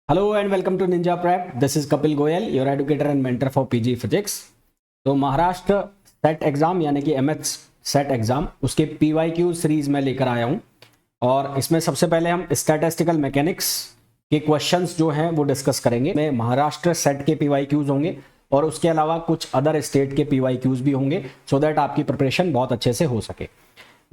Hello and welcome to Ninja Prep. This is Kapil Goyal, your educator and mentor for PG physics. तो Maharashtra SET exam यानी कि MH SET exam उसके PYQ series में लेकर आया हूं और इसमें सबसे पहले हम स्टैटिस्टिकल मैकेनिक्स के क्वेश्चंस जो हैं वो डिस्कस करेंगे। में महाराष्ट्र सेट के पीवाईक्यूज होंगे और उसके अलावा कुछ अदर स्टेट के पीवाईक्यूज भी होंगे सो दैट आपकी प्रिपरेशन बहुत अच्छे से हो सके।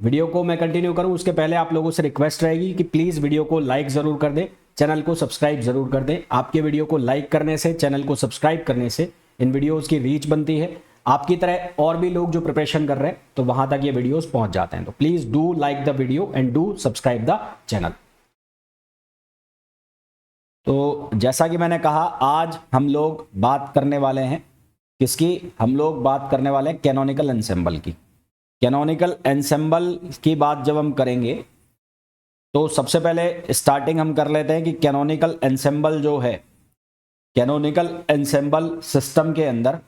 वीडियो को मैं कंटिन्यू करूं उसके पहले आप लोगों से रिक्वेस्ट रहेगी कि प्लीज़ वीडियो को लाइक ज़रूर कर दें, चैनल को सब्सक्राइब ज़रूर कर दें। आपके वीडियो को लाइक करने से, चैनल को सब्सक्राइब करने से इन वीडियोस की रीच बनती है। आपकी तरह और भी लोग जो प्रिपरेशन कर रहे हैं तो वहां तक ये वीडियोस पहुंच जाते हैं। तो please do like the video and do subscribe the channel. तो जैसा कि मैंने कहा, आज हम लोग बात करने वाले हैं किसकी? हम लोग बात करने वाले हैं कैनोनिकल एंसेंबल की। कैनोनिकल एंसेंबल की बात जब हम करेंगे तो सबसे पहले स्टार्टिंग हम कर लेते हैं कि कैनोनिकल एंसेंबल जो है, कैनोनिकल एंसेंबल सिस्टम के अंदर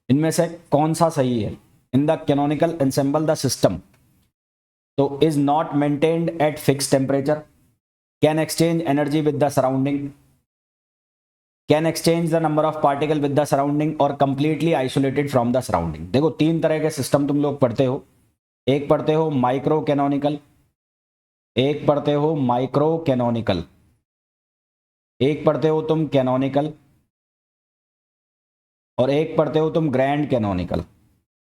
इनमें से कौन सा सही है? In the canonical ensemble the system तो is not maintained at fixed temperature, can exchange energy with the surrounding, can exchange the number of particle with the surrounding और completely isolated from the surrounding. देखो, तीन तरह के system तुम लोग पढ़ते हो। एक पढ़ते हो माइक्रो कैनोनिकल, एक पढ़ते हो माइक्रो कैनोनिकल, एक पढ़ते हो तुम कैनोनिकल और एक पढ़ते हो तुम ग्रैंड कैनोनिकल।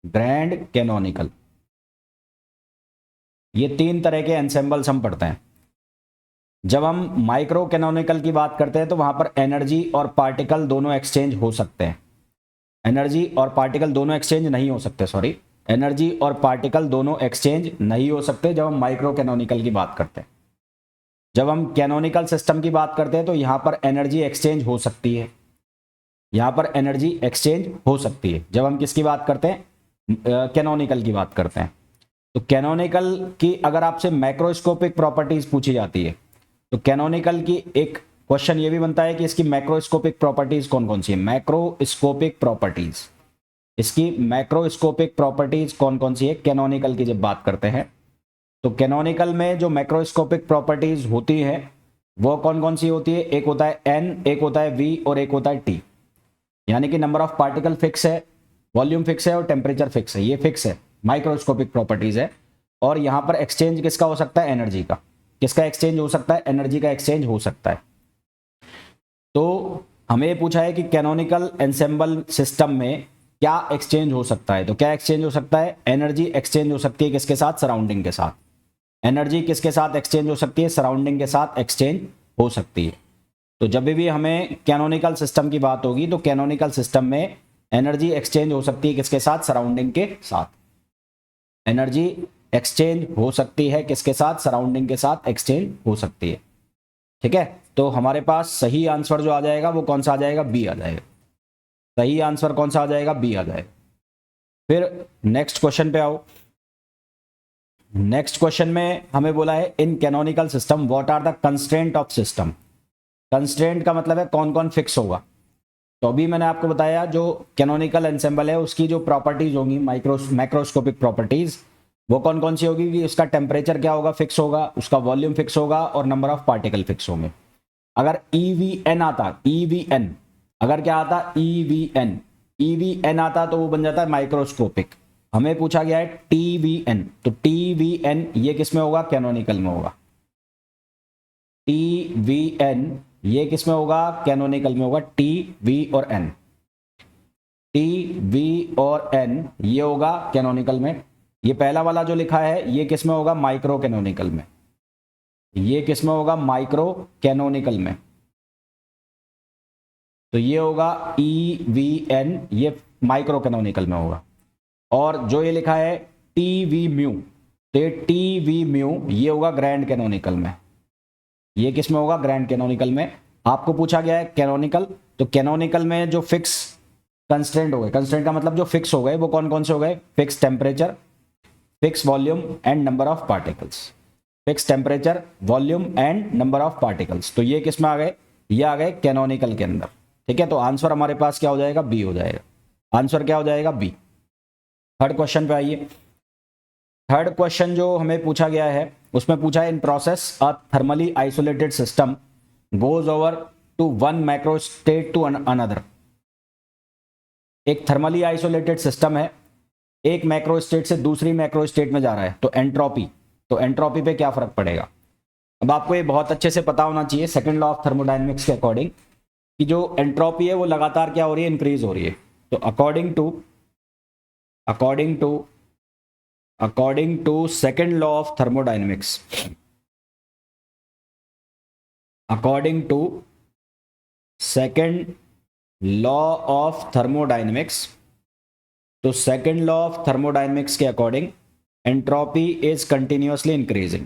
ग्रैंड कैनोनिकल, ये तीन तरह के एंसेंबल्स हम पढ़ते हैं। जब हम माइक्रो कैनोनिकल की बात करते हैं तो वहां पर एनर्जी और पार्टिकल दोनों एक्सचेंज हो सकते हैं। एनर्जी और पार्टिकल दोनों एक्सचेंज नहीं हो सकते, सॉरी, एनर्जी और पार्टिकल दोनों एक्सचेंज नहीं हो सकते जब हम माइक्रो कैनोनिकल की बात करते हैं। जब हम कैनोनिकल सिस्टम की बात करते हैं तो यहां पर एनर्जी एक्सचेंज हो सकती है, यहां पर एनर्जी एक्सचेंज हो सकती है जब हम किसकी बात करते हैं? कैनोनिकल की बात करते हैं। तो कैनोनिकल की अगर आपसे मैक्रोस्कोपिक प्रॉपर्टीज पूछी जाती है तो कैनोनिकल की एक क्वेश्चन ये भी बनता है कि इसकी मैक्रोस्कोपिक प्रॉपर्टीज कौन कौन सी है। मैक्रोस्कोपिक प्रॉपर्टीज, इसकी मैक्रोस्कोपिक प्रॉपर्टीज कौन कौन सी है कैनोनिकल की जब बात करते हैं तो कैनोनिकल में जो मैक्रोस्कोपिक प्रॉपर्टीज होती हैं वो कौन कौन सी होती है? एक होता है एन, एक होता है वी और एक होता है टी। यानी कि नंबर ऑफ पार्टिकल फिक्स है, वॉल्यूम फिक्स है और टेम्परेचर फिक्स है। ये फिक्स है, माइक्रोस्कोपिक प्रॉपर्टीज है। और यहां पर एक्सचेंज किसका हो सकता है? एनर्जी का। किसका एक्सचेंज हो सकता है? एनर्जी का एक्सचेंज हो सकता है। तो हमें पूछा है कि कैनोनिकल एंसेंबल सिस्टम में क्या एक्सचेंज हो सकता है। तो क्या एक्सचेंज हो सकता है? एनर्जी एक्सचेंज हो सकती है किसके साथ? सराउंडिंग के साथ। एनर्जी किसके साथ एक्सचेंज हो सकती है? सराउंडिंग के साथ एक्सचेंज हो सकती है। तो जब भी हमें कैनोनिकल सिस्टम की बात होगी तो कैनोनिकल सिस्टम में एनर्जी एक्सचेंज हो सकती है किसके साथ? सराउंडिंग के साथ। एनर्जी एक्सचेंज हो सकती है किसके साथ? सराउंडिंग के साथ एक्सचेंज हो सकती है। ठीक है, तो हमारे पास सही आंसर जो आ जाएगा वो कौन सा आ जाएगा? बी आ जाएगा। सही आंसर कौन सा आ जाएगा? बी आ जाएगा। फिर नेक्स्ट क्वेश्चन पे आओ। नेक्स्ट क्वेश्चन में हमें बोला है in canonical system what are the constraint of system. Constraint का मतलब है कौन कौन फिक्स होगा। तो अभी मैंने आपको बताया जो कैनोनिकल एंसेंबल है उसकी जो प्रॉपर्टीज होंगी, मैक्रोस्कोपिक प्रॉपर्टीज, वो कौन कौन सी होगी कि उसका टेम्परेचर क्या होगा? फिक्स होगा, उसका वॉल्यूम फिक्स होगा और नंबर ऑफ पार्टिकल फिक्स होंगे। अगर ईवीएन आता, ईवीएन, अगर क्या आता? ईवीएन, ईवीएन आता तो वो बन जाता है माइक्रोस्कोपिक। हमें पूछा गया है टीवीएन, तो टीवीएन ये किस में होगा? कैनोनिकल में होगा। टीवीएन ये किस में होगा? कैनोनिकल में होगा। टी, वी और एन, टी, वी और एन ये होगा कैनोनिकल में। ये पहला वाला जो लिखा है ये किस में होगा? माइक्रो कैनोनिकल में। ये किस में होगा? माइक्रो कैनोनिकल में। तो ये होगा ई वी एन, ये माइक्रो कैनोनिकल में होगा। और जो ये लिखा है टी वी म्यू, तो ये टी वी म्यू ये होगा ग्रैंड कैनोनिकल में। ये किस में होगा? ग्रैंड कैनोनिकल में। आपको पूछा गया है कैनोनिकल, तो कैनोनिकल में जो फिक्स कंस्ट्रेंट हो गए, कंस्ट्रेंट का मतलब जो फिक्स हो गए वो कौन कौन से हो गए? Fix temperature, fix volume and number of particles. Fix temperature, volume and number of particles, तो ये किस में आ गए? ये आ गए कैनोनिकल के अंदर। ठीक है, तो आंसर हमारे पास क्या हो जाएगा? बी हो जाएगा। आंसर क्या हो जाएगा? बी। थर्ड क्वेश्चन पे आइए। थर्ड क्वेश्चन जो हमें पूछा गया है उसमें पूछा है in process a thermally isolated system goes over to one macro state to another. एक थर्मली आइसोलेटेड सिस्टम है, एक मैक्रो स्टेट से दूसरी मैक्रो स्टेट में जा रहा है, तो एंट्रोपी पे क्या फर्क पड़ेगा। अब आपको ये बहुत अच्छे से पता होना चाहिए सेकंड लॉ ऑफ थर्मोडायनेमिक्स के अकॉर्डिंग कि जो एंट्रोपी है वो लगातार क्या हो रही है, इंक्रीज हो रही है। तो according to second law of thermodynamics, according to second law of thermodynamics, तो सेकंड लॉ ऑफ थर्मोडायनेमिक्स के according entropy is continuously increasing,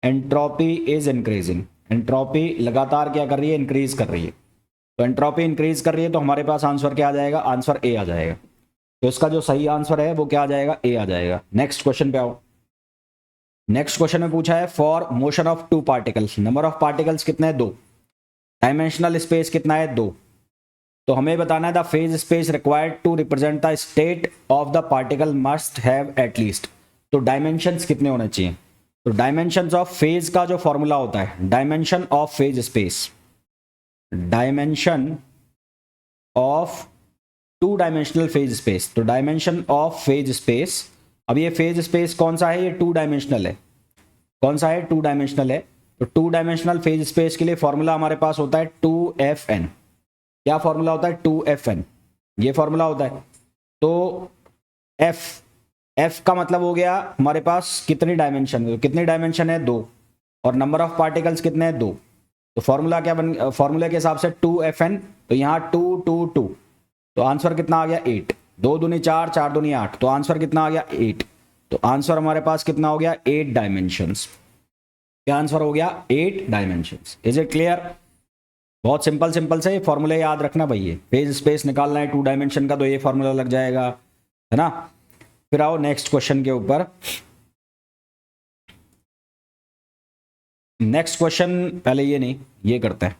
entropy is increasing, entropy लगातार क्या कर रही है, इंक्रीज कर रही है। तो एंट्रोपी इंक्रीज कर रही है तो हमारे पास आंसर क्या आ जाएगा, आंसर ए आ जाएगा। तो इसका जो सही आंसर है वो क्या आ जाएगा, ए आ जाएगा। नेक्स्ट क्वेश्चन पे आओ। नेक्स्ट क्वेश्चन में पूछा है for motion of two particles, number of particles कितने हैं, 2, डायमेंशनल स्पेस कितना है, 2। तो हमें बताना है the phase space required to represent the state of the particle must have at least. तो डायमेंशंस कितने होने चाहिए। तो डायमेंशंस ऑफ फेज का जो फॉर्मूला होता है, dimension of phase space, dimension of two dimensional phase space, तो डायमेंशन ऑफ फेज स्पेस। अब ये फेज स्पेस कौन सा है, ये टू डायमेंशनल है। कौन सा है, टू डायमेंशनल है। तो टू डायमेंशनल फेज स्पेस के लिए फॉर्मूला हमारे पास होता है 2FN। क्या फॉर्मूला होता है, 2FN, ये फॉर्मूला होता है। तो F का मतलब हो गया हमारे पास कितनी डायमेंशन, तो कितनी डायमेंशन है, 2, और नंबर ऑफ पार्टिकल्स कितने हैं, 2। तो फॉर्मूला क्या बन, फॉर्मूले के हिसाब से 2FN, तो यहाँ 2 2 2, तो आंसर कितना आ गया, 8। 2 दूनी 4, 4 दूनी 8, तो आंसर कितना आ गया, 8। तो आंसर हमारे पास कितना हो गया, 8 डायमेंशंस। क्या आंसर हो गया, 8 डायमेंशंस। Is it clear. बहुत सिंपल से फॉर्मूले याद रखना भैया। फेज स्पेस निकालना है 2 डायमेंशन का, तो ये फॉर्मूला लग जाएगा, है ना। फिर आओ नेक्स्ट क्वेश्चन के ऊपर। नेक्स्ट क्वेश्चन पहले ये नहीं, ये करते हैं।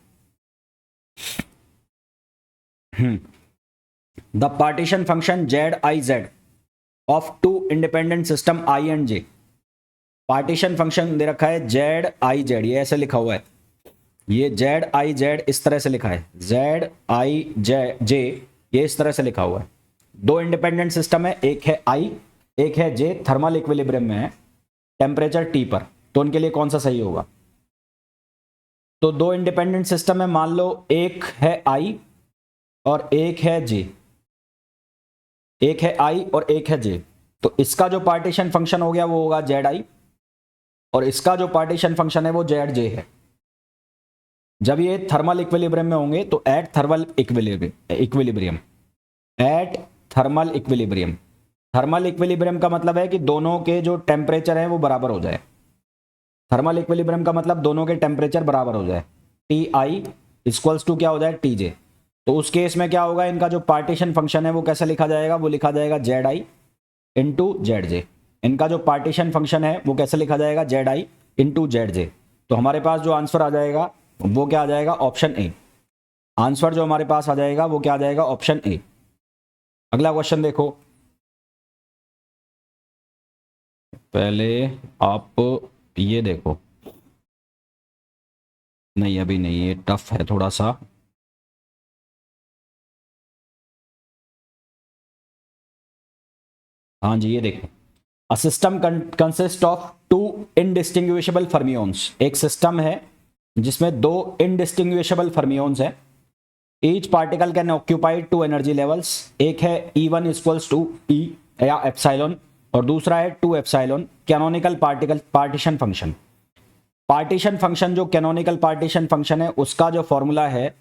The partition function ZIZ of two independent system I and J। Partition function दे रखा है ZIZ, ये ऐसे लिखा हुआ है, ये ZIZ इस तरह से लिखा है, ZIJ ये इस तरह से लिखा हुआ है। 2 इंडिपेंडेंट सिस्टम है, एक है I, एक है J, थर्मल इक्विलिब्रियम में है टेम्परेचर T पर। तो उनके लिए कौन सा सही होगा। तो 2 इंडिपेंडेंट सिस्टम है, मान लो एक है I और एक है J, एक है I और एक है J। तो इसका जो पार्टीशन फंक्शन हो गया वो होगा ZI, और इसका जो पार्टीशन फंक्शन है वो ZJ है। जब ये थर्मल इक्विलिब्रियम में होंगे तो at thermal equilibrium, at thermal equilibrium. Thermal equilibrium का मतलब है कि दोनों के जो टेम्परेचर है वो बराबर हो जाए। थर्मल इक्विलिब्रियम का मतलब दोनों के टेम्परेचर बराबर हो जाए। TI इक्वल्स टू क्या हो जाए, TJ। तो उस केस में क्या होगा, इनका जो पार्टीशन फंक्शन है वो कैसे लिखा जाएगा, वो लिखा जाएगा ZI इंटू ZJ। इनका जो पार्टीशन फंक्शन है वो कैसे लिखा जाएगा, ZI इंटू ZJ। तो हमारे पास जो आंसर आ जाएगा वो क्या आ जाएगा, ऑप्शन ए। आंसर जो हमारे पास आ जाएगा वो क्या आ जाएगा, ऑप्शन ए। अगला क्वेश्चन देखो। पहले आप ये देखो, नहीं अभी नहीं, ये टफ है थोड़ा सा। हाँ जी, ये देखो, a system consist of 2 indistinguishable fermions. एक सिस्टम है जिसमें 2 इनडिस्टिंग्विशेबल फर्मियोन्स है। Each particle can occupy 2 energy levels. एक है E1 इक्वल्स टू E या एप्सिलॉन, और दूसरा है 2 epsilon. Canonical partition function, partition function जो कैनोनिकल पार्टीशन फंक्शन है उसका जो फॉर्मूला है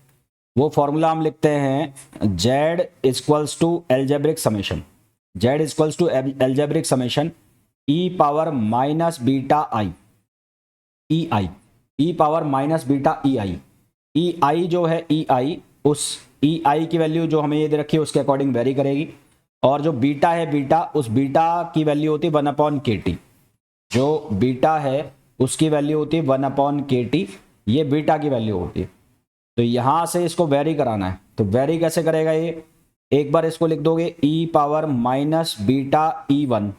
वो फॉर्मूला हम लिखते हैं Z equals to algebraic summation, Z equals to algebraic summation e power minus beta i, E power minus beta E i जो है ई उस ई की वैल्यू जो हमें ये दे रखी है उसके अकॉर्डिंग वेरी करेगी, और जो बीटा है बीटा, उस बीटा की वैल्यू होती है 1/kT। जो बीटा है उसकी वैल्यू होती है 1/kT, ये बीटा की वैल्यू होती है। तो यहाँ से इसको वेरी कराना है, तो वेरी कैसे करेगा ये, एक बार इसको लिख दोगे ई पावर माइनस बीटा E1,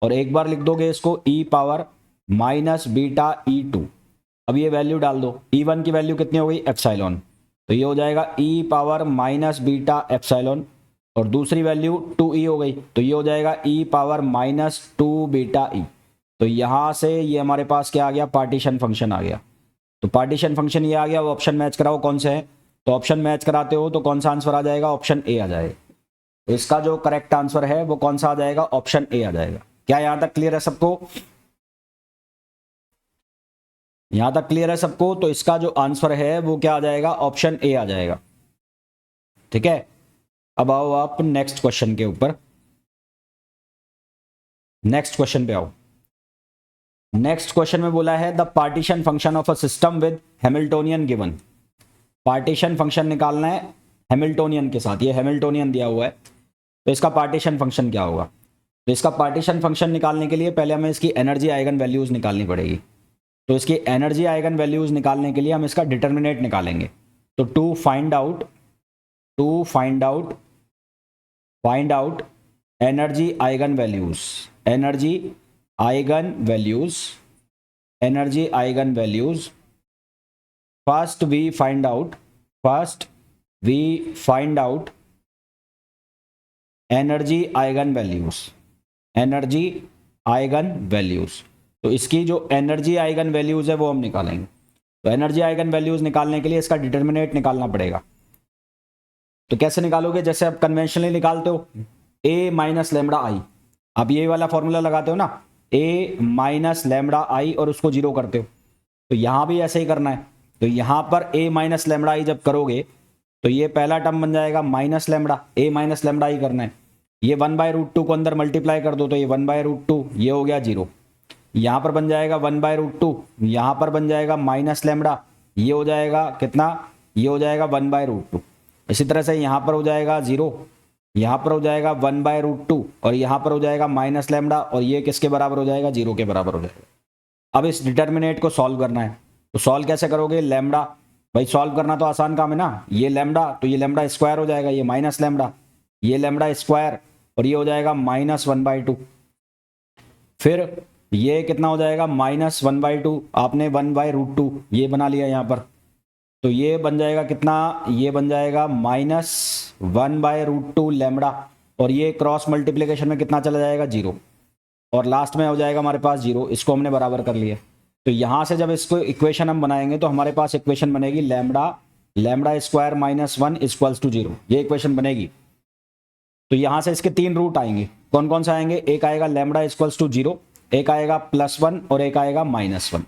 और एक बार लिख दोगे इसको ई पावर माइनस बीटा E2। अब ये वैल्यू डाल दो, E1 की वैल्यू कितनी हो गई एप्सिलॉन, तो ये हो जाएगा ई पावर माइनस बीटा एप्सिलॉन, और दूसरी वैल्यू 2E हो गई, तो ये हो जाएगा ई पावर माइनस 2 बीटा ई। तो यहाँ से ये हमारे पास क्या आ गया, पार्टीशन फंक्शन आ गया। तो पार्टीशन फंक्शन ये आ गया, वो ऑप्शन मैच कराओ कौन से है, तो ऑप्शन मैच कराते हो तो कौन सा आंसर आ जाएगा, ऑप्शन ए आ जाएगा। तो इसका जो करेक्ट आंसर है वो कौन सा आ जाएगा, ऑप्शन ए आ जाएगा। क्या यहां तक क्लियर है सबको, यहां तक क्लियर है सबको? तो इसका जो आंसर है वो क्या आ जाएगा, ऑप्शन ए आ जाएगा। ठीक है, अब आओ आप नेक्स्ट क्वेश्चन के ऊपर, नेक्स्ट क्वेश्चन पे आओ। नेक्स्ट क्वेश्चन में बोला है the partition function of a system with Hamiltonian given. Partition function निकालना है हैमिल्टोनियन के साथ, ये हैमिल्टोनियन दिया हुआ है, तो इसका पार्टीशन फंक्शन क्या होगा। तो इसका पार्टीशन फंक्शन निकालने के लिए पहले हमें इसकी एनर्जी आइगन वैल्यूज निकालनी पड़ेगी। तो इसकी एनर्जी आइगन वैल्यूज निकालने के लिए हम इसका डिटर्मिनेट निकालेंगे। तो to find out energy eigen values, energy eigen values, first we find out energy eigen values. तो इसकी जो एनर्जी आइगन वैल्यूज है वो हम निकालेंगे। तो एनर्जी आइगन वैल्यूज निकालने के लिए इसका डिटर्मिनेट निकालना पड़ेगा। तो कैसे निकालोगे, जैसे आप कन्वेंशनली निकालते हो a माइनस लेमड़ा आई, आप ये वाला फॉर्मूला लगाते हो ना, a माइनस लेमड़ा आई और उसको जीरो करते हो, तो यहां भी ऐसे ही करना है। तो यहां पर a माइनस लेमड़ा आई जब करोगे तो ये पहला टर्म बन जाएगा minus lambda, a minus lambda i करना है, ये 1/√2 को अंदर मल्टीप्लाई कर दो तो ये 1/√2, ये हो गया जीरो। यहां पर बन जाएगा 1/√2, यहां पर बन जाएगा माइनस लेमड़ा, ये हो जाएगा कितना, ये हो जाएगा 1/√2। इसी तरह से यहां पर हो जाएगा जीरो, यहां पर हो जाएगा 1/√2 और यहां पर हो जाएगा माइनस लेमड़ा, और ये किसके बराबर हो जाएगा, जीरो के बराबर हो जाएगा। अब इस डिटर्मिनेट को सॉल्व करना है, तो सॉल्व कैसे करोगे, लेमड़ा, भाई सॉल्व करना तो आसान काम है ना, ये लेमड़ा तो ये लेमड़ा स्क्वायर हो जाएगा, ये माइनस लेमड़ा, ये लेमड़ा स्क्वायर, और ये हो जाएगा -1/2। फिर ये कितना हो जाएगा, -1/2, आपने 1/√2 ये बना लिया यहाँ पर, तो ये बन जाएगा कितना, ये बन जाएगा -1/√2 लेमड़ा, और ये क्रॉस मल्टीप्लिकेशन में कितना चला जाएगा, जीरो, और लास्ट में हो जाएगा हमारे पास जीरो। इसको हमने बराबर कर लिया। तो यहां से जब इसको इक्वेशन हम बनाएंगे तो हमारे पास इक्वेशन बनेगी लेमड़ा स्क्वायर -1 इक्वल्स टू 0, ये इक्वेशन बनेगी। तो यहां से इसके 3 रूट आएंगे, कौन कौन से आएंगे, एक आएगा लेमड़ा इक्वल्स टू 0, एक आएगा +1 और एक आएगा -1।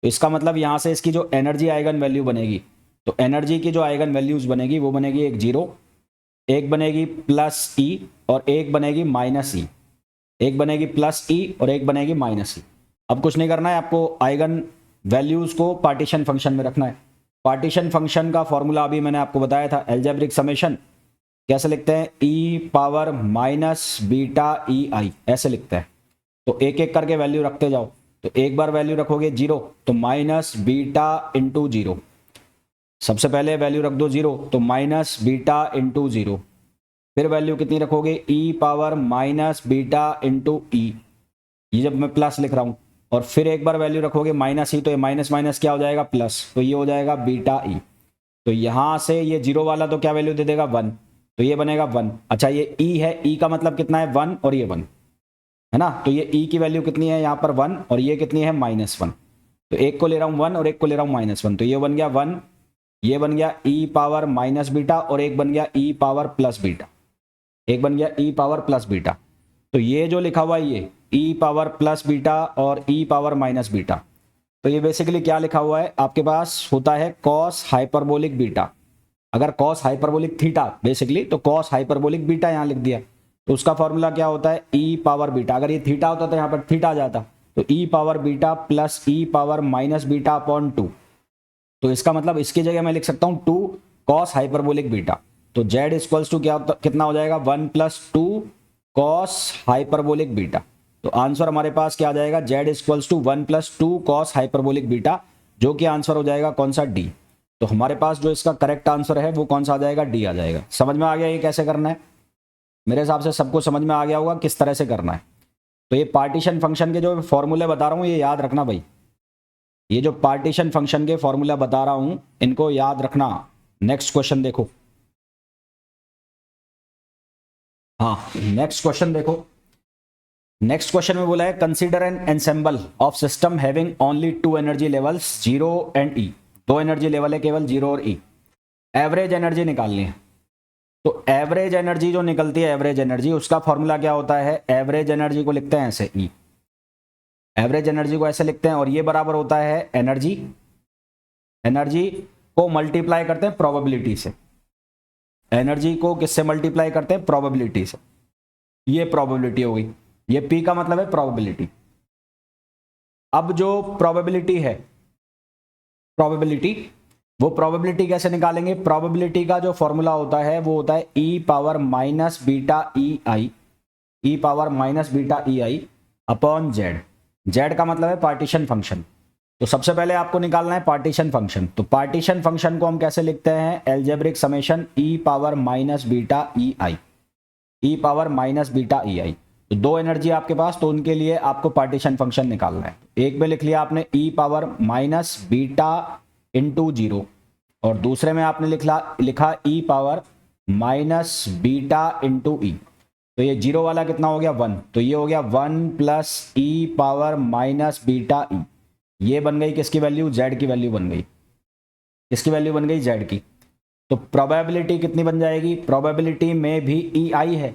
तो इसका मतलब यहां से इसकी जो एनर्जी आइगन वैल्यू बनेगी, तो एनर्जी की जो आइगन वैल्यूज बनेगी वो बनेगी एक 0, एक बनेगी +E और एक बनेगी -E, एक बनेगी +E और एक बनेगी -E। अब कुछ नहीं करना है, आपको आइगन वैल्यूज को पार्टीशन फंक्शन में रखना है। पार्टीशन फंक्शन का फॉर्मूला अभी मैंने आपको बताया था, एल्जेब्रिक समेशन कैसे लिखते हैं, e⁻−βEi ऐसे लिखते हैं। तो एक एक करके वैल्यू रखते जाओ। तो एक बार वैल्यू रखोगे 0 तो -β × 0, सबसे पहले वैल्यू रख दो 0 तो -β × 0, फिर वैल्यू कितनी रखोगे, e⁻−β × e, ये जब मैं प्लस लिख रहा हूं, और फिर एक बार वैल्यू रखोगे -e, तो ये माइनस माइनस क्या हो जाएगा, प्लस, तो ये हो जाएगा βE। तो यहां से ये 0 वाला तो क्या वैल्यू दे देगा, 1, तो ये बनेगा 1। अच्छा ये e है, e का मतलब कितना है, 1 और ये 1 है ना, तो ये e की वैल्यू कितनी है यहाँ पर 1 और ये कितनी है -1। तो एक को ले रहा हूँ 1 और एक को ले रहा हूँ -1, तो ये बन गया 1, ये बन गया e⁻−β और एक बन गया e⁻+β, एक बन गया e⁻+β। तो ये जो लिखा हुआ है ये e⁻+β और e⁻−β, तो ये बेसिकली क्या लिखा हुआ है, आपके पास होता है cos हाइपरबोलिक बीटा। अगर cos हाइपरबोलिक थीटा बेसिकली, तो cos हाइपरबोलिक बीटा यहाँ लिख दिया, तो उसका फॉर्मूला क्या होता है, e⁻β। अगर ये थीटा होता तो यहाँ पर थीटा आ जाता, तो e⁻β प्लस e⁻−β/2। तो इसका मतलब इसकी जगह मैं लिख सकता हूँ 2 cos हाइपरबोलिक बीटा। तो z इक्वल्स टू क्या कितना हो जाएगा, 1 + 2 cos हाइपरबोलिक बीटा। तो आंसर हमारे पास क्या आ जाएगा, z equals to 1 + 2 cos hyperbolic beta, जो कि आंसर हो जाएगा कौन सा, डी। तो हमारे पास जो इसका करेक्ट आंसर है वो कौन सा आ जाएगा, डी आ जाएगा। समझ में आ गया ये कैसे करना है, मेरे हिसाब से सबको समझ में आ गया होगा किस तरह से करना है। तो ये पार्टीशन फंक्शन के जो फॉर्मूले बता रहा हूँ ये याद रखना भाई, ये जो पार्टीशन फंक्शन के फॉर्मूला बता रहा हूं इनको याद रखना। नेक्स्ट क्वेश्चन देखो। हाँ नेक्स्ट क्वेश्चन देखो। नेक्स्ट क्वेश्चन में बोला है consider an ensemble of system having only two energy levels 0 and E। दो एनर्जी लेवल है केवल 0 और E। एवरेज एनर्जी निकालनी है। तो एवरेज एनर्जी जो निकलती है एवरेज एनर्जी उसका फॉर्मूला क्या होता है? एवरेज एनर्जी को लिखते हैं ऐसे E। एवरेज एनर्जी को ऐसे लिखते हैं और ये बराबर होता है एनर्जी, एनर्जी को मल्टीप्लाई करते हैं प्रोबेबिलिटी से। एनर्जी को किससे मल्टीप्लाई करते हैं? प्रोबेबिलिटी से। ये प्रोबेबिलिटी हो गई, ये P का मतलब है प्रोबेबिलिटी। अब जो प्रोबेबिलिटी है, प्रोबेबिलिटी, वो प्रोबेबिलिटी कैसे निकालेंगे? प्रोबेबिलिटी का जो फॉर्मूला होता है वो होता है e power minus beta E i, E power minus beta E i upon Z. Z का मतलब है पार्टीशन फंक्शन। तो सबसे पहले आपको निकालना है पार्टीशन फंक्शन। तो पार्टीशन फंक्शन को हम कैसे लिखते हैं? Algebraic summation e power minus beta E i, E power minus beta E i. तो दो एनर्जी आपके पास, तो उनके लिए आपको पार्टीशन फंक्शन निकालना है। एक में लिख लिया आपने e power minus beta into 0 और दूसरे में आपने लिखा e power minus beta into E. तो ये 0 वाला कितना हो गया? 1। तो ये हो गया 1 plus E power minus beta ई। ये बन गई किसकी वैल्यू? जेड की वैल्यू बन गई। किसकी वैल्यू बन गई? जेड की। तो प्रोबेबिलिटी कितनी बन जाएगी? प्रोबेबिलिटी में भी ई आई है,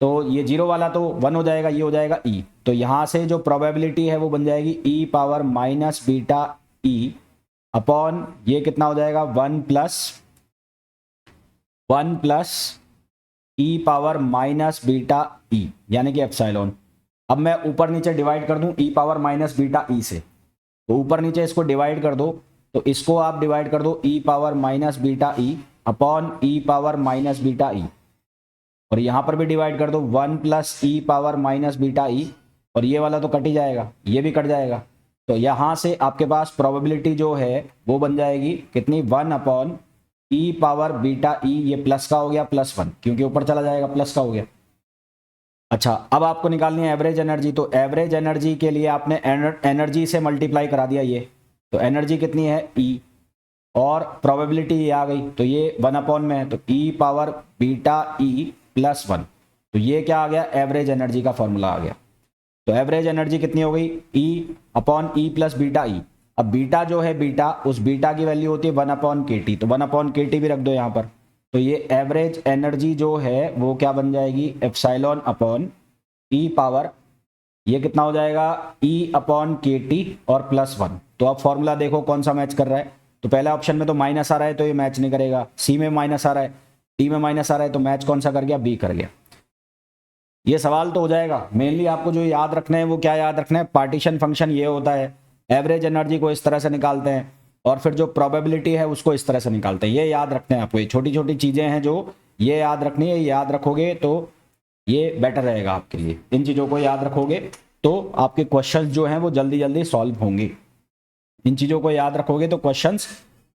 तो ये 0 वाला तो 1 हो जाएगा, ये हो जाएगा ई। तो यहाँ से जो प्रोबेबिलिटी है वो बन जाएगी E power minus beta E upon ये कितना हो जाएगा? 1 plus E power minus beta E, यानी कि एप्सिलॉन। अब मैं ऊपर नीचे डिवाइड कर दूं ई पावर माइनस बीटा ई से, तो ऊपर नीचे इसको डिवाइड कर दो, तो इसको आप डिवाइड कर दो E power minus beta E upon E power minus beta E, और यहां पर भी डिवाइड कर दो 1 plus E power minus beta E, और ये वाला तो कट ही जाएगा, ये भी कट जाएगा। तो यहां से आपके पास प्रोबेबिलिटी जो है वो बन जाएगी कितनी? 1 अपॉन ई पावर बीटा ई, ये प्लस का हो गया +1 क्योंकि ऊपर चला जाएगा, प्लस का हो गया। अच्छा, अब आपको निकालनी है एवरेज एनर्जी। तो एवरेज एनर्जी के लिए आपने एनर्जी से मल्टीप्लाई करा दिया ये, तो एनर्जी कितनी है? ई, और प्रोबेबिलिटी ये आ गई, तो ये 1 अपॉन में है, तो ई पावर बीटा ई +1। तो ये क्या आ गया? एवरेज एनर्जी का फॉर्मूला आ गया। तो एवरेज एनर्जी कितनी हो गई? ई अपॉन ई प्लस बीटा ई। अब बीटा जो है, बीटा, उस बीटा की वैल्यू होती है 1 अपॉन के टी, तो 1 अपॉन के टी भी रख दो यहाँ पर। तो ये एवरेज एनर्जी जो है वो क्या बन जाएगी? एप्सिलॉन अपॉन ई पावर, ये कितना हो जाएगा? ई अपॉन के टी और +1। तो अब फॉर्मूला देखो कौन सा मैच कर रहा है। तो पहले ऑप्शन में तो माइनस आ रहा है, तो ये मैच नहीं करेगा। सी में माइनस आ रहा है, डी में माइनस आ रहा है, तो मैच कौन सा कर गया? बी कर गया। ये सवाल तो हो जाएगा। मेनली आपको जो याद रखना है वो क्या याद रखना है? पार्टीशन फंक्शन ये होता है, एवरेज एनर्जी को इस तरह से निकालते हैं और फिर जो प्रोबेबिलिटी है उसको इस तरह से निकालते हैं। ये याद रखते हैं आपको, ये छोटी छोटी चीज़ें हैं जो ये याद रखनी है। याद रखोगे तो ये बेटर रहेगा आपके लिए। इन चीज़ों को याद रखोगे तो आपके क्वेश्चंस जो हैं वो जल्दी जल्दी सॉल्व होंगे। इन चीज़ों को याद रखोगे तो क्वेश्चंस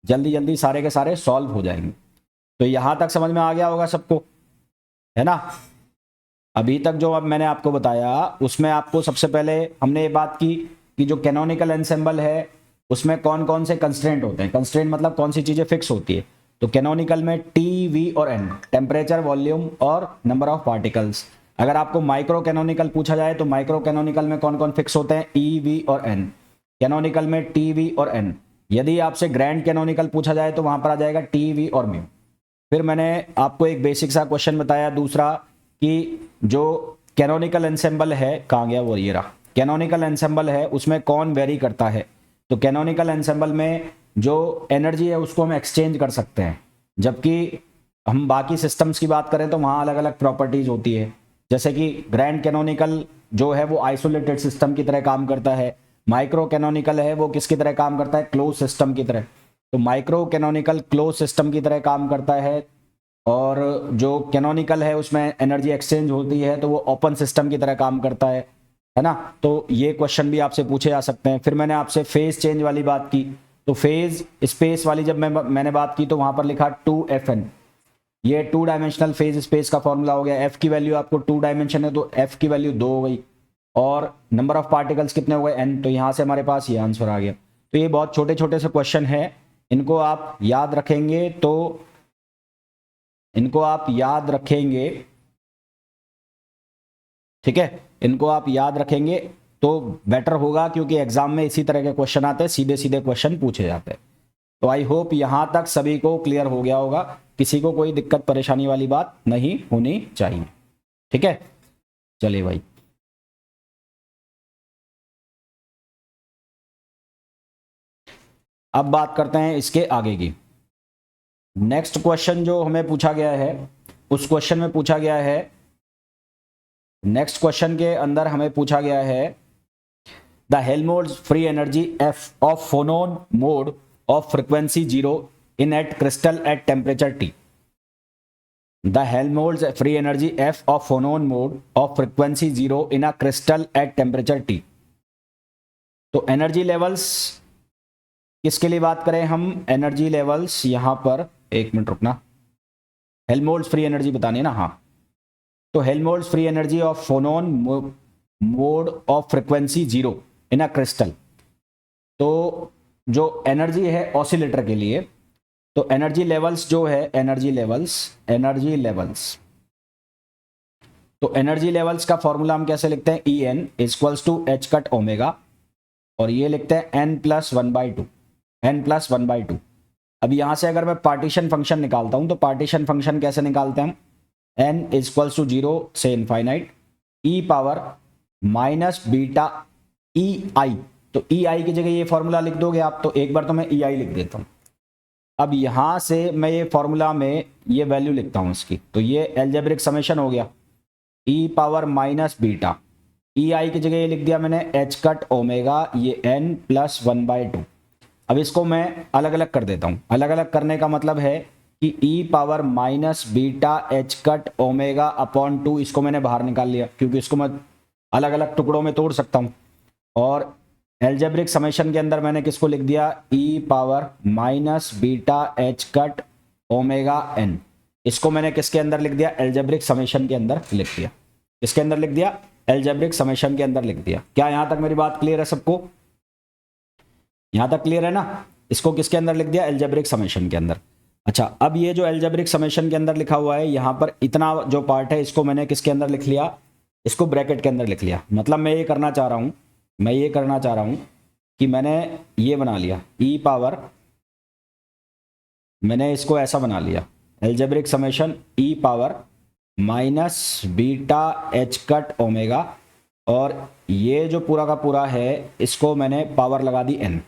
जल्दी जल्दी सारे के सारे सॉल्व हो जाएंगे। तो यहाँ तक समझ में आ गया होगा सबको, है ना? अभी तक जो अब मैंने आपको बताया उसमें आपको सबसे पहले हमने ये बात की कि जो कैनोनिकल एनसेम्बल है उसमें कौन कौन से कंस्ट्रेंट होते हैं। कंस्ट्रेंट मतलब कौन सी चीज़ें फिक्स होती है। तो कैनोनिकल में टी, वी और एन, टेम्परेचर, वॉल्यूम और नंबर ऑफ पार्टिकल्स। अगर आपको माइक्रो कैनोनिकल पूछा जाए तो माइक्रो कैनोनिकल में कौन कौन फिक्स होते हैं? ई, वी और एन। कैनोनिकल में टी, वी और एन। यदि आपसे ग्रैंड कैनोनिकल पूछा जाए तो वहां पर आ जाएगा टी, वी और म्यू। फिर मैंने आपको एक बेसिक सा क्वेश्चन बताया दूसरा कि जो कैनोनिकल एनसेम्बल है, कहाँ गया वो, ये रहा। कैनोनिकल एनसेम्बल है उसमें कौन वेरी करता है? तो कैनोनिकल एनसेम्बल में जो एनर्जी है उसको हम एक्सचेंज कर सकते हैं, जबकि हम बाकी सिस्टम्स की बात करें तो वहाँ अलग अलग प्रॉपर्टीज होती है। जैसे कि ग्रैंड कैनोनिकल जो है वो आइसोलेटेड सिस्टम की तरह काम करता है, माइक्रो कैनोनिकल है वो किसकी तरह काम करता है? क्लोज सिस्टम की तरह। तो माइक्रो कैनोनिकल क्लोज सिस्टम की तरह काम करता है, और जो कैनोनिकल है उसमें एनर्जी एक्सचेंज होती है तो वो ओपन सिस्टम की तरह काम करता है ना? तो ये क्वेश्चन भी आपसे पूछे जा सकते हैं। फिर मैंने आपसे फेज चेंज वाली बात की, तो फेज स्पेस वाली जब मैंने बात की तो वहां पर लिखा 2FN। ये 2 डायमेंशनल फेज स्पेस का फॉर्मूला हो गया। एफ की वैल्यू आपको 2 डायमेंशन है तो एफ की वैल्यू 2 हो गई, और नंबर ऑफ पार्टिकल्स कितने हो गए? n। तो यहां से हमारे पास ये आंसर आ गया। तो ये बहुत छोटे छोटे से क्वेश्चन है, इनको आप याद रखेंगे ठीक है, इनको आप याद रखेंगे तो बेटर होगा, क्योंकि एग्जाम में इसी तरह के क्वेश्चन आते हैं, सीधे सीधे क्वेश्चन पूछे जाते हैं। तो आई होप यहां तक सभी को क्लियर हो गया होगा, किसी को कोई दिक्कत परेशानी वाली बात नहीं होनी चाहिए। ठीक है, चलिए भाई। अब बात करते हैं इसके आगे की। नेक्स्ट क्वेश्चन जो हमें पूछा गया है, उस क्वेश्चन में पूछा गया है, नेक्स्ट क्वेश्चन के अंदर हमें पूछा गया है the Helmholtz free energy F of phonon mode of frequency 0 in at crystal at temperature T। The Helmholtz free energy F of phonon mode of frequency 0 in a crystal at temperature T। तो energy levels किसके लिए बात करें हम, energy levels यहां पर, एक minute रुकना, हेल्महोल्ट्ज फ्री एनर्जी बतानी है ना, हाँ। तो Helmholtz free energy of phonon mode of frequency 0 in a crystal. तो जो एनर्जी है ऑसिलेटर के लिए, तो एनर्जी लेवल्स जो है, एनर्जी लेवल्स, तो एनर्जी लेवल्स का फॉर्मूला हम कैसे लिखते हैं, E N equals to H cut omega, और ये लिखते हैं n प्लस 1/2। अब यहां से अगर मैं पार्टीशन फंक्शन निकालता हूं, तो पार्टीशन फंक्शन कैसे निकालते हैं हम, n इक्वल्स टू 0 से infinite e power minus beta E i. तो ई आई की जगह ये फॉर्मूला लिख दोगे आप, तो एक बार तो मैं ई आई लिख देता हूं। अब यहां से मैं ये फॉर्मूला में ये वैल्यू लिखता हूं इसकी, तो ये एल्जेब्रिक समेशन हो गया, e power minus beta, E आई की जगह ये लिख दिया मैंने एच कट ओमेगा, ये n प्लस 1/2। अब इसको मैं अलग अलग कर देता हूं। अलग अलग करने का मतलब है कि e power minus beta H cut omega upon 2, इसको मैंने बाहर निकाल लिया, क्योंकि इसको मैं अलग अलग टुकड़ों में तोड़ सकता हूं। और एल्जेब्रिक समेशन के अंदर मैंने किसको लिख दिया, e power minus beta H cut omega n, इसको मैंने किसके अंदर लिख दिया, एल्जेब्रिक समेशन के अंदर लिख दिया। किसके अंदर लिख दिया, एल्जेब्रिक समेशन के अंदर लिख दिया। क्या यहां तक मेरी बात क्लियर है सबको, यहां तक क्लियर है ना। इसको किसके अंदर लिख दिया, एल्जेब्रिक समेशन के अंदर। अच्छा, अब ये जो एल्जेब्रिक समेशन के अंदर लिखा हुआ है, यहां पर इतना जो पार्ट है, इसको मैंने किसके अंदर लिख लिया, इसको ब्रैकेट के अंदर लिख लिया। मतलब मैं ये करना चाह रहा हूं कि मैंने ये बना लिया e पावर, मैंने इसको ऐसा बना लिया, algebraic summation e power minus beta H cut omega, और ये जो पूरा का पूरा है, इसको मैंने पावर लगा दी n,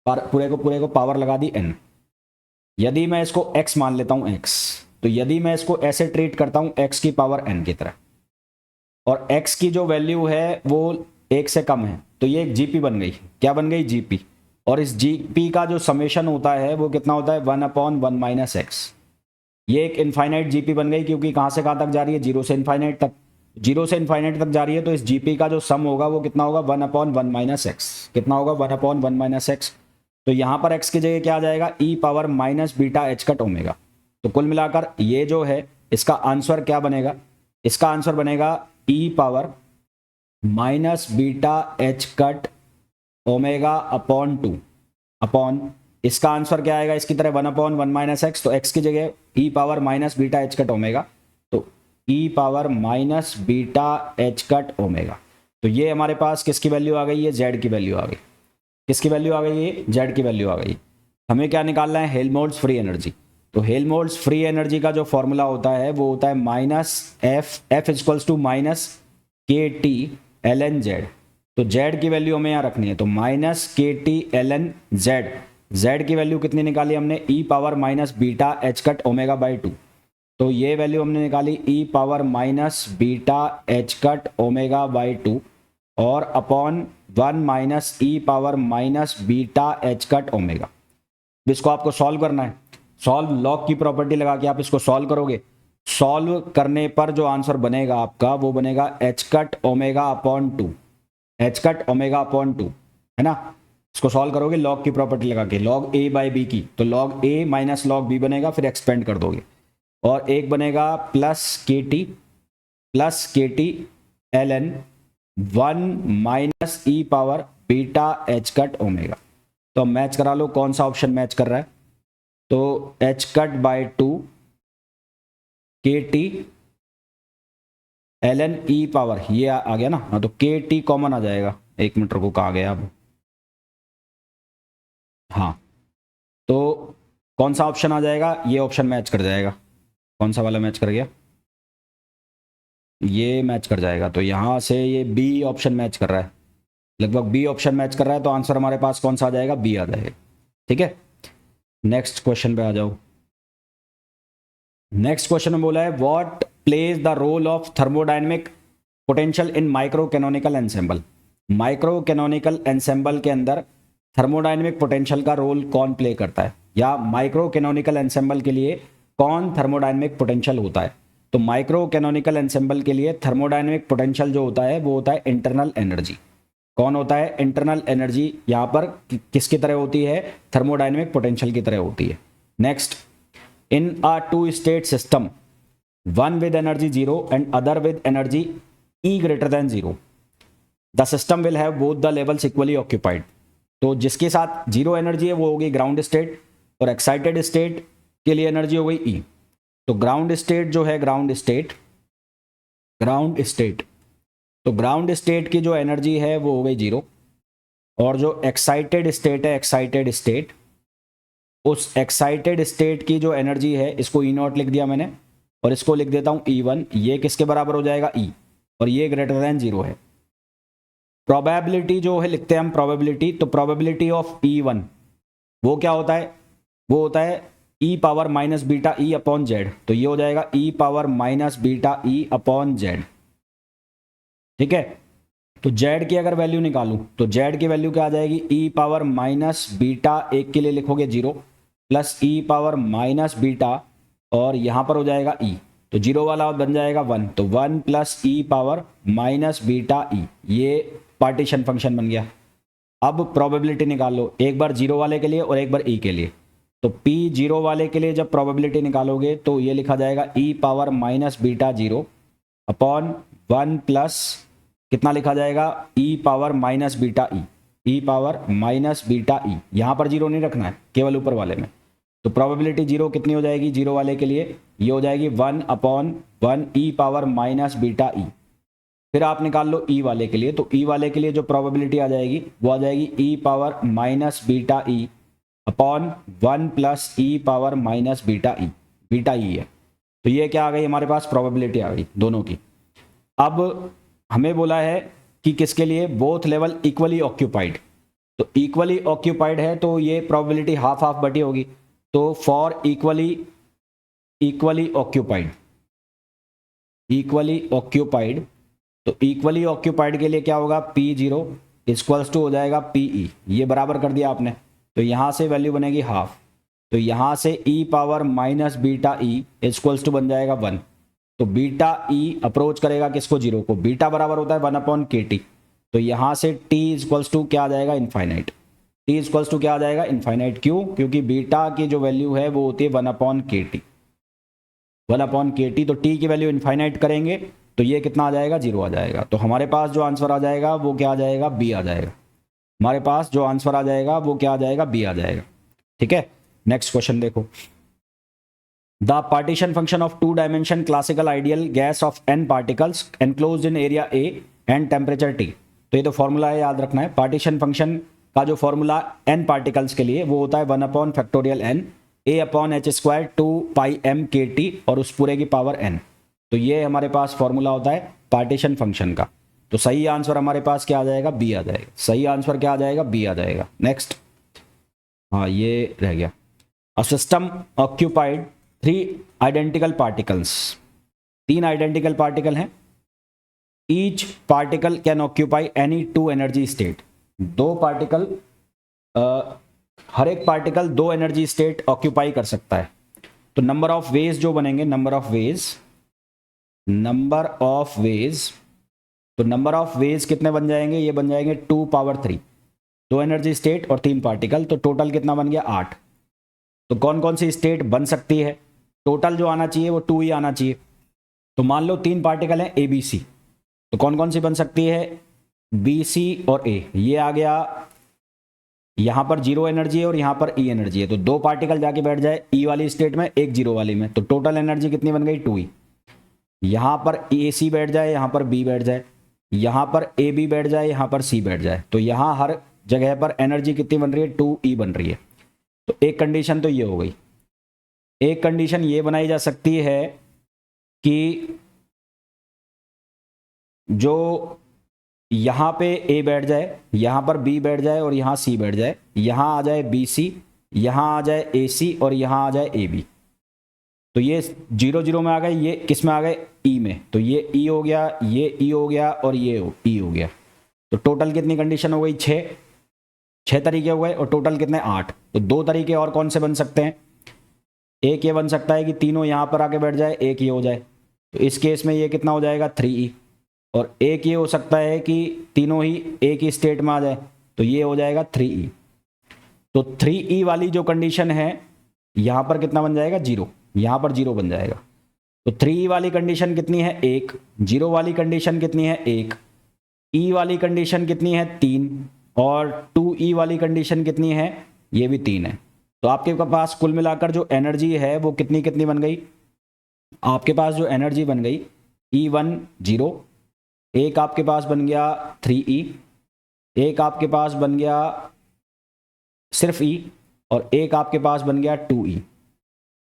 पूरे को पावर लगा दी n। यदि मैं इसको x मान लेता हूं x, तो यदि मैं इसको ऐसे ट्रीट करता हूं x की पावर n की तरह, और x की जो वैल्यू है वो 1 से कम है, तो ये एक जीपी बन गई। क्या बन गई, जीपी। और इस जीपी का जो समेशन होता है वो कितना होता है, 1/1 माइनस एक्स। ये एक इनफाइनाइट जीपी बन गई, क्योंकि कहां से कहां तक जा रही है, 0 से इनफाइनाइट तक। 0 से इनफाइनाइट तक जा रही है, तो इस जीपी का जो सम होगा वो कितना होगा, 1/1 माइनस एक्स। कितना होगा, 1/1 माइनस एक्स। तो यहां पर x की जगह क्या आ जाएगा, e power minus beta H cut omega. तो कुल मिलाकर ये जो है, इसका आंसर क्या बनेगा, इसका आंसर बनेगा e power minus beta H cut omega upon 2 upon, इसका आंसर क्या आएगा, इसकी तरह 1/1 माइनस एक्स। तो x की जगह e power minus beta H cut omega, तो e power minus beta H cut omega. तो ये हमारे पास किसकी वैल्यू आ गई है, z की वैल्यू आ गई। किसकी वैल्यू आ गई है, z की वैल्यू आ गई। हमें क्या निकालना है, हेल्महोल्ट्ज फ्री एनर्जी। तो हेल्महोल्ट्ज फ्री एनर्जी का जो फॉर्मूला होता है वो होता है minus F equals to minus K T L N Z. तो z की वैल्यू हमें यहाँ रखनी है, तो minus K T L N Z. Z की वैल्यू कितनी निकाली हमने, e power minus beta H cut omega by 2। तो ये वैल्यू हमने निकाली e power minus beta H cut omega by 2 और upon 1 minus E power minus beta H cut omega. इसको आपको सॉल्व करना है। सॉल्व लॉग की प्रॉपर्टी लगा के आप इसको सॉल्व करोगे। सॉल्व करने पर जो आंसर बनेगा आपका वो बनेगा H cut omega upon 2, H cut omega upon 2, है ना। इसको सॉल्व करोगे लॉग की प्रॉपर्टी लगा के, लॉग ए बाई बी की, तो लॉग ए माइनस लॉग बी बनेगा, फिर एक्सपेंड कर दोगे और एक बनेगा plus K T L N 1 minus E power beta H cut omega. तो अब मैच करा लो, कौन सा ऑप्शन मैच कर रहा है। तो h cut by 2 KT ln e power, ये आ गया ना। हाँ, तो KT कॉमन आ जाएगा। एक मिनट रुको, कहाँ गया अब। हाँ, तो कौन सा ऑप्शन आ जाएगा, ये ऑप्शन मैच कर जाएगा। कौन सा वाला मैच कर गया, ये मैच कर जाएगा। तो यहाँ से ये बी ऑप्शन मैच कर रहा है, लगभग बी ऑप्शन मैच कर रहा है। तो आंसर हमारे पास कौन सा आ जाएगा, बी आ जाएगा। ठीक है, नेक्स्ट क्वेश्चन पे आ जाओ। नेक्स्ट क्वेश्चन में बोला है what plays the role of thermodynamic potential in micro canonical ensemble. Micro canonical ensemble के अंदर थर्मोडायनेमिक पोटेंशियल का रोल कौन प्ले करता है, या माइक्रो कैनोनिकल एंसेंबल के लिए कौन थर्मोडायनेमिक पोटेंशियल होता है। तो माइक्रो कैनोनिकल एंसेंबल के लिए थर्मोडायनेमिक पोटेंशियल जो होता है वो होता है इंटरनल एनर्जी। कौन होता है, इंटरनल एनर्जी। यहाँ पर किसकी तरह होती है, थर्मोडायनेमिक पोटेंशियल की तरह होती है। Next, in a two state system, one with energy 0 and other with energy E greater than 0, the system will have both the levels equally occupied। तो जिसके साथ जीरो एनर्जी है वो होगी ग्राउंड स्टेट, और एक्साइटेड स्टेट के लिए energy हो गई E। तो ग्राउंड स्टेट जो है, ग्राउंड स्टेट तो ग्राउंड स्टेट की जो एनर्जी है वो हो गई 0, और जो एक्साइटेड स्टेट है, एक्साइटेड स्टेट, उस एक्साइटेड स्टेट की जो एनर्जी है, इसको E0 लिख दिया मैंने, और इसको लिख देता हूं E1। ये किसके बराबर हो जाएगा, E, और ये ग्रेटर देन 0 है। प्रोबेबिलिटी जो है लिखते हैं हम, प्रोबेबिलिटी। तो प्रोबेबिलिटी ऑफ E1 वो क्या होता है, वो होता है E power minus beta E upon Z. तो ये हो जाएगा E power minus beta E upon Z. ठीक है, तो जेड की अगर वैल्यू निकालूं तो जेड की वैल्यू क्या आ जाएगी, E पावर माइनस बीटा, एक के लिए लिखोगे 0, plus E power minus beta, और यहां पर हो जाएगा E, तो 0 वाला बन जाएगा 1, तो 1 plus E power minus beta E, ये पार्टीशन फंक्शन बन गया। अब प्रोबेबिलिटी निकाल लो, एक बार 0 वाले के लिए और एक बार E के लिए। तो P 0 वाले के लिए जब प्रोबेबिलिटी निकालोगे तो ये लिखा जाएगा E power minus beta 0 upon 1 plus कितना लिखा जाएगा, E power minus beta E, E power minus beta E। यहां पर 0 नहीं रखना है, केवल ऊपर वाले में। तो प्रोबेबिलिटी 0 कितनी हो जाएगी, 0 वाले के लिए ये हो जाएगी 1 upon 1 E power minus beta E। फिर आप निकाल लो E वाले के लिए, तो E वाले के लिए जो प्रोबेबिलिटी आ जाएगी वो आ जाएगी E power minus beta E upon 1 plus E power minus beta E, beta E है। तो ये क्या आ गई हमारे पास, प्रोबेबिलिटी आ गई दोनों की। अब हमें बोला है कि किसके लिए, बोथ लेवल इक्वली ऑक्यूपाइड। तो इक्वली ऑक्यूपाइड है तो ये प्रोबेबिलिटी हाफ हाफ बटी होगी। तो फॉर इक्वली ऑक्यूपाइड, तो इक्वली ऑक्यूपाइड के लिए क्या होगा, P0 इक्वल्स टू हो जाएगा PE, ये बराबर कर दिया आपने। तो यहां से वैल्यू बनेगी हाफ, तो यहां से E power minus beta E equals to बन जाएगा 1। तो बीटा E अप्रोच करेगा किसको, 0 को। बीटा बराबर होता है 1 अपॉन KT। तो यहां से T इक्वल्स टू क्या आ जाएगा, इनफाइनाइट। T इक्वल्स टू क्या आ जाएगा, इनफाइनाइट। क्यों, क्योंकि बीटा की जो वैल्यू है वो होती है 1 अपॉन KT, 1 अपॉन KT। तो T की वैल्यू इनफाइनाइट करेंगे तो ये कितना आ जाएगा, 0 आ जाएगा। तो हमारे पास जो आंसर आ जाएगा वो क्या आ जाएगा, B आ जाएगा। हमारे पास जो आंसर आ जाएगा वो क्या आ जाएगा, B आ जाएगा। ठीक है, नेक्स्ट क्वेश्चन देखो। The partition function of 2 dimension classical ideal gas off n particles enclosed in area A and temperature T। तो ये तो फॉर्मूला है, याद रखना है। पार्टीशन फंक्शन का जो फॉर्मूला n पार्टिकल्स के लिए वो होता है 1 upon factorial n A upon h square 2 pi m KT और उस पूरे की पावर n। तो ये हमारे पास फॉर्मूला होता है पार्टीशन फंक्शन का। तो सही आंसर हमारे पास क्या आ जाएगा, B आ जाएगा। सही आंसर क्या आ जाएगा, B आ जाएगा। नेक्स्ट, हाँ ये रह गया। A system occupied 3 identical particles, 3 identical particle हैं। Each particle can occupy any 2 energy state. 2 particle, हर एक पार्टिकल 2 एनर्जी स्टेट ऑक्यूपाई कर सकता है। तो नंबर ऑफ वेज जो बनेंगे, नंबर ऑफ वेज, तो नंबर ऑफ वेज कितने बन जाएंगे, ये बन जाएंगे 2 पावर 3। 2 एनर्जी स्टेट और 3 पार्टिकल, तो टोटल कितना बन गया, 8। तो कौन कौन सी स्टेट बन सकती है, टोटल जो आना चाहिए वो 2 ही आना चाहिए। तो मान लो 3 पार्टिकल हैं ABC, तो कौन कौन सी बन सकती है, BC और A। ये आ गया यहाँ पर जीरो एनर्जी है और यहाँ पर ई एनर्जी है, तो दो पार्टिकल जाके बैठ जाए ई वाली स्टेट में, एक जीरो वाली में, तो टोटल एनर्जी कितनी बन गई 2E। यहाँ पर ए सी बैठ जाए, यहाँ पर बी बैठ जाए, यहाँ पर ए बी बैठ जाए, यहाँ पर सी बैठ जाए, तो यहाँ हर जगह पर एनर्जी कितनी बन रही है 2E बन रही है। तो एक कंडीशन तो ये हो गई। एक कंडीशन ये बनाई जा सकती है कि जो यहाँ पे ए बैठ जाए, यहाँ पर बी बैठ जाए और यहाँ सी बैठ जाए, यहाँ आ जाए बी सी, यहाँ आ जाए ए सी और यहाँ आ जाए ए बी। तो ये 0 0 में आ गए, ये किस में आ गए ई में, तो ये ई हो गया, ये ई हो गया और ये ई हो गया। तो टोटल कितनी कंडीशन हो गई 6 तरीके हो गए और टोटल कितने 8। तो 2 तरीके और कौन से बन सकते हैं? एक ये बन सकता है कि तीनों यहाँ पर आके बैठ जाए, एक ये हो जाए, तो इस केस में ये कितना हो जाएगा 3E। और एक ये हो सकता है कि तीनों ही एक ही स्टेट में आ जाए, तो ये हो जाएगा 3E। तो 3E वाली जो कंडीशन है यहाँ पर कितना बन जाएगा 0, यहाँ पर 0 बन जाएगा। तो 3E वाली कंडीशन कितनी है 1, 0 वाली कंडीशन कितनी है 1, E वाली कंडीशन कितनी है 3 और 2E वाली कंडीशन कितनी है, ये भी 3 है। तो आपके पास कुल मिलाकर जो एनर्जी है वो कितनी कितनी बन गई? आपके पास जो एनर्जी बन गई E1 0, एक आपके पास बन गया 3E, एक आपके पास बन गया सिर्फ E और एक आपके पास बन गया 2E।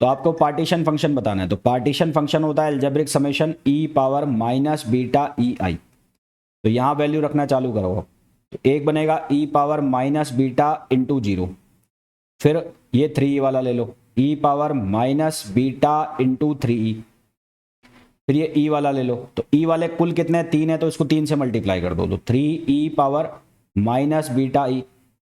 तो आपको पार्टीशन फंक्शन बताना है, तो पार्टीशन फंक्शन होता है algebraic summation e power minus beta EI। तो यहाँ वैल्यू रखना चालू करो। तो एक बनेगा e power minus beta into 0, फिर ये 3E वाला ले लो, e power minus beta into 3E, फिर ये e वाला ले लो। तो e वाले कुल कितने 3 है, तो इसको 3 से मल्टीप्लाई कर दो, तो 3E power minus beta E।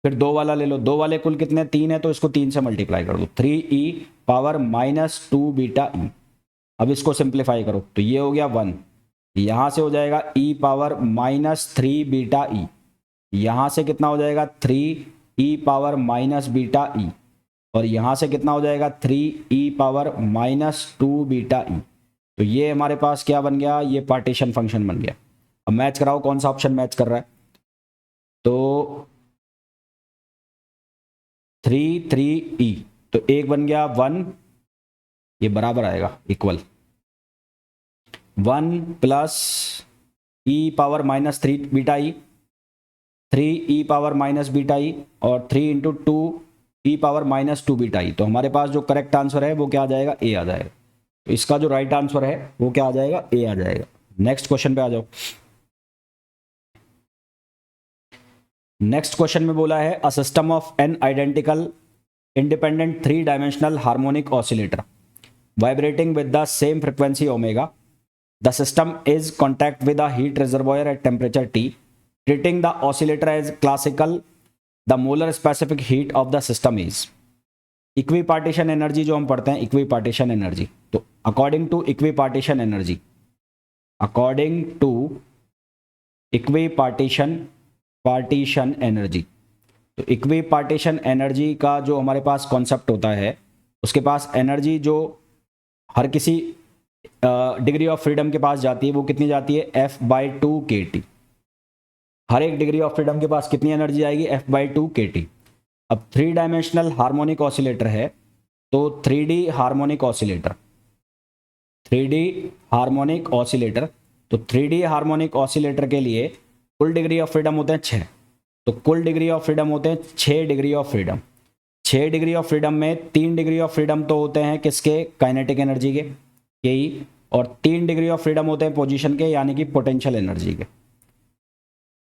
फिर 2 वाला ले लो, 2 वाले कुल कितने 3 है, तो इसको 3 से मल्टीप्लाई कर दो, 3E power minus 2 beta E। अब इसको सिंप्लीफाई करो, तो ये हो गया 1, यहाँ से हो जाएगा e power minus 3 beta E, यहाँ से कितना हो जाएगा 3E power minus beta E, और यहाँ से कितना हो जाएगा 3E power minus 2 beta E। तो ये हमारे पास क्या बन गया, ये पार्टीशन फंक्शन बन गया। अब मैच कराओ कौन सा ऑप्शन मैच कर रहा है। तो 3E, तो एक बन गया 1, ये बराबर आएगा equal 1 plus e power minus 3 beta ई, 3E power minus beta E और 3 into 2E power minus 2 beta ई। तो हमारे पास जो करेक्ट आंसर है वो क्या आ जाएगा, ए आ जाएगा। तो इसका जो राइट आंसर है वो क्या आ जाएगा, ए आ जाएगा। नेक्स्ट क्वेश्चन पे आ जाओ। नेक्स्ट क्वेश्चन में बोला है a system of N identical independent 3 dimensional harmonic oscillator vibrating with the same frequency omega. The system is contact with a heat reservoir at temperature T. Treating the oscillator as classical, the molar specific heat of the system is. Equipartition energy जो हम पढ़ते हैं, equipartition energy, तो according to equipartition energy, तो equipartition energy का जो हमारे पास concept होता है, उसके पास एनर्जी जो हर किसी डिग्री ऑफ फ्रीडम के पास जाती है वो कितनी जाती है, F/2 kT। हर एक डिग्री ऑफ फ्रीडम के पास कितनी एनर्जी आएगी, F/2 kT। अब 3 डायमेंशनल हार्मोनिक ऑसिलेटर है, तो 3D हार्मोनिक ऑसिलेटर, तो 3D हार्मोनिक ऑसिलेटर के लिए कुल डिग्री ऑफ फ्रीडम होते हैं 6। तो कुल डिग्री ऑफ फ्रीडम होते हैं 6 degree of freedom. 6 degree of freedom में 3 डिग्री ऑफ फ्रीडम तो होते हैं किसके, काइनेटिक एनर्जी के, यही, और 3 डिग्री ऑफ फ्रीडम होते हैं पोजीशन के, यानी कि पोटेंशियल एनर्जी के।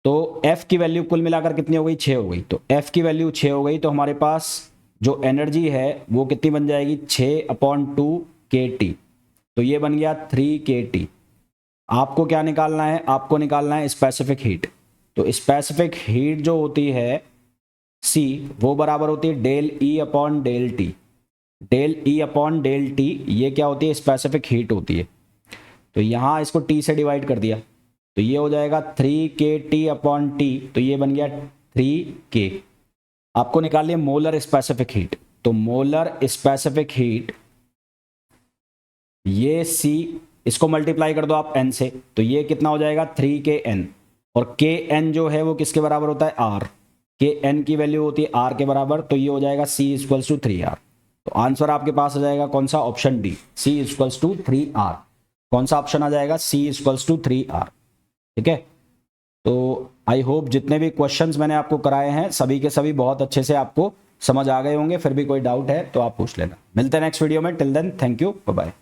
तो F की वैल्यू कुल मिलाकर कितनी हो गई, 6 हो गई। तो F की वैल्यू 6 हो गई, तो हमारे पास जो एनर्जी है वो कितनी बन जाएगी, 6/2 kT। तो ये बन गया 3 kT। आपको क्या निकालना है, आपको निकालना है स्पेसिफिक हीट। तो स्पेसिफिक हीट जो होती है C, वो बराबर होती है del E upon del T। ये क्या होती है, स्पेसिफिक हीट होती है। तो यहाँ इसको T से डिवाइड कर दिया, तो ये हो जाएगा 3 kT अपॉन T, तो ये बन गया 3K। आपको निकालिए मोलर स्पेसिफिक हीट। तो मोलर स्पेसिफिक हीट, ये C, इसको मल्टीप्लाई कर दो आप N से, तो ये कितना हो जाएगा 3KN, और KN जो है वो किसके बराबर होता है, R। कि n की वैल्यू होती है r के बराबर, तो ये हो जाएगा c इक्वल्स टू 3r। तो आंसर आपके पास आ जाएगा कौन सा, option D, c equals to 3r। कौन सा ऑप्शन आ जाएगा, c इक्वल्स टू 3r। ठीक है, तो आई होप जितने भी क्वेश्चंस मैंने आपको कराए हैं सभी के सभी बहुत अच्छे से आपको समझ आ गए होंगे। फिर भी कोई डाउट है तो आप पूछ लेना। मिलते हैं नेक्स्ट वीडियो में, till then thank you, bye bye.